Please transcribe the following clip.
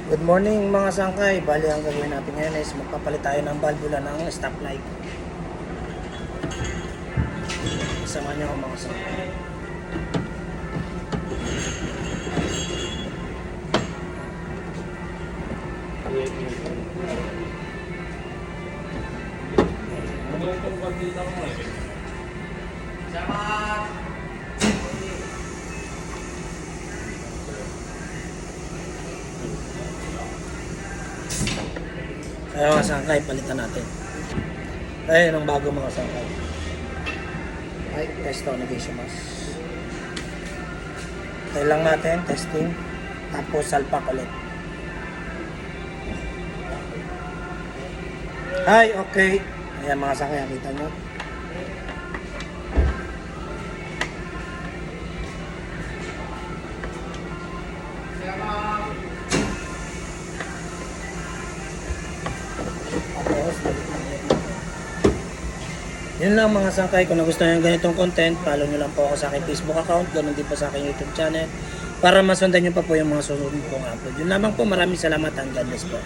Good morning mga sangkay. Bali ang gagawin natin ngayon is magpapalit tayo ng valvula ng stoplight. Isama niyo ako mga sangkay. Kaya mga sangkay, palitan natin. Ayun ang bago mga sangkay. Ay, testo negation-mas. Tayo lang natin, testing. Tapos salpak ulit. Ay, okay. Ayan mga sangkay, kita nyo. Yun lang mga sangkay, kung nagustuhan nyo ganitong content, follow nyo lang po ako sa aking Facebook account, ganoon din po sa aking YouTube channel, para masundan nyo pa po yung mga susunod kong upload. Yun lamang po, maraming salamat and God bless po.